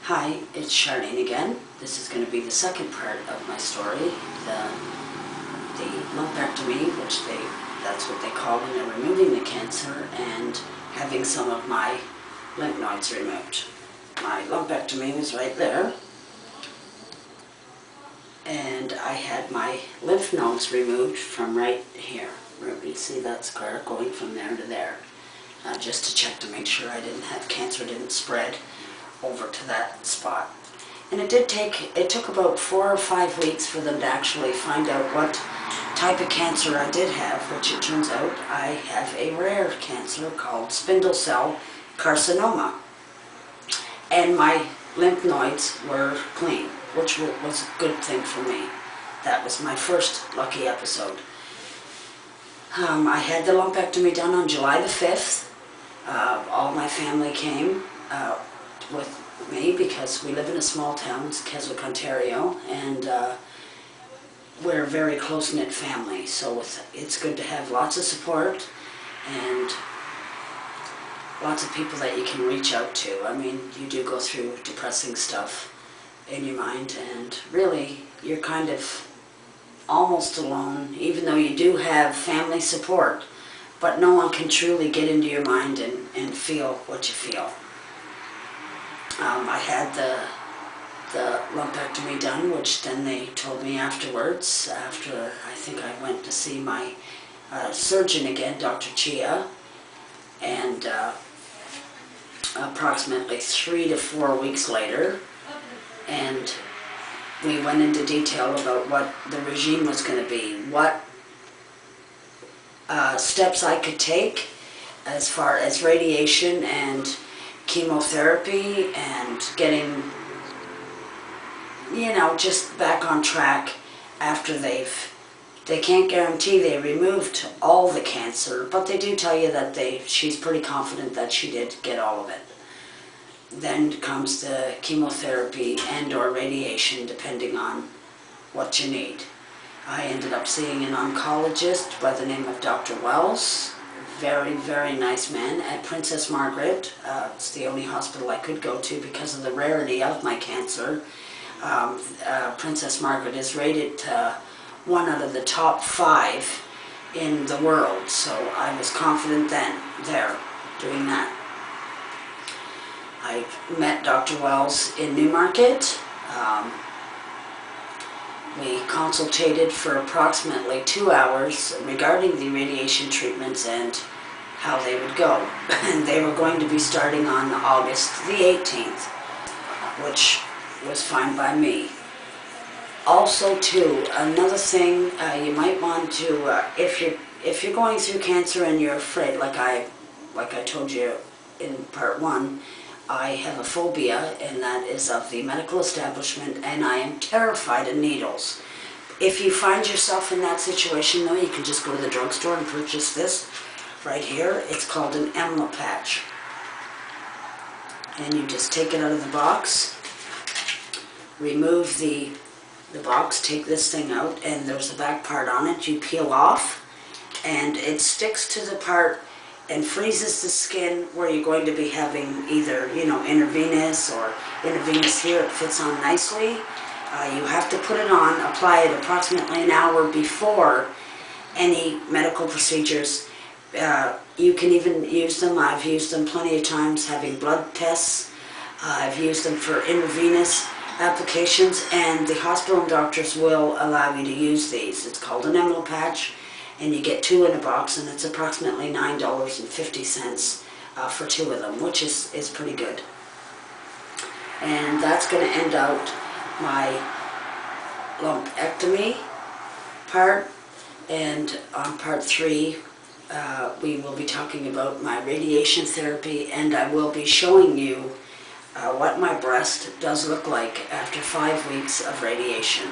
Hi, it's Charlene again. This is going to be the second part of my story, the lumpectomy, that's what they call when they're removing the cancer, and having some of my lymph nodes removed. My lumpectomy was right there, and I had my lymph nodes removed from right here. You see that scar going from there to there, just to check to make sure I didn't have cancer, didn't spread over to that spot. And it took about 4 or 5 weeks for them to actually find out what type of cancer I did have, which it turns out I have a rare cancer called spindle cell carcinoma. And my lymph nodes were clean, which was a good thing for me. That was my first lucky episode. I had the lumpectomy done on July the 5th. All my family came with me because we live in a small town, Keswick, Ontario, and we're a very close-knit family, so it's good to have lots of support and lots of people that you can reach out to. I mean, you do go through depressing stuff in your mind, and really you're kind of almost alone, even though you do have family support, but no one can truly get into your mind and feel what you feel. I had the lumpectomy done, which then they told me afterwards, after I think I went to see my surgeon again, Dr. Chia, and approximately 3 to 4 weeks later, and we went into detail about what the regime was going to be, what steps I could take as far as radiation and chemotherapy and getting, just back on track after they can't guarantee they removed all the cancer, but they do tell you that she's pretty confident that she did get all of it. Then comes the chemotherapy and or radiation, depending on what you need. I ended up seeing an oncologist by the name of Dr. Wells. Very, very nice man at Princess Margaret. It's the only hospital I could go to because of the rarity of my cancer. Princess Margaret is rated one out of the top 5 in the world, so I was confident then there doing that. I met Dr. Wells in Newmarket. We consultated for approximately 2 hours regarding the radiation treatments and how they would go. And they were going to be starting on August the 18th, which was fine by me. Also, too, another thing you might want to, if you're going through cancer and you're afraid, like I told you in part 1, I have a phobia, and that is of the medical establishment, and I am terrified of needles. If you find yourself in that situation, though, you can just go to the drugstore and purchase this right here. It's called an emla patch. And you just take it out of the box, remove the box, take this thing out, and there's a back part on it. You peel off, and it sticks to the part and freezes the skin where you're going to be having either, intravenous or intravenous here. It fits on nicely. You have to put it on, apply it approximately an hour before any medical procedures. You can even use them. I've used them plenty of times having blood tests. I've used them for intravenous applications, and the hospital doctors will allow you to use these. It's called an emla patch, and you get 2 in a box, and it's approximately $9.50 for 2 of them, which is pretty good. And that's going to end out my lumpectomy part, and on part 3 we will be talking about my radiation therapy, and I will be showing you what my breast does look like after 5 weeks of radiation.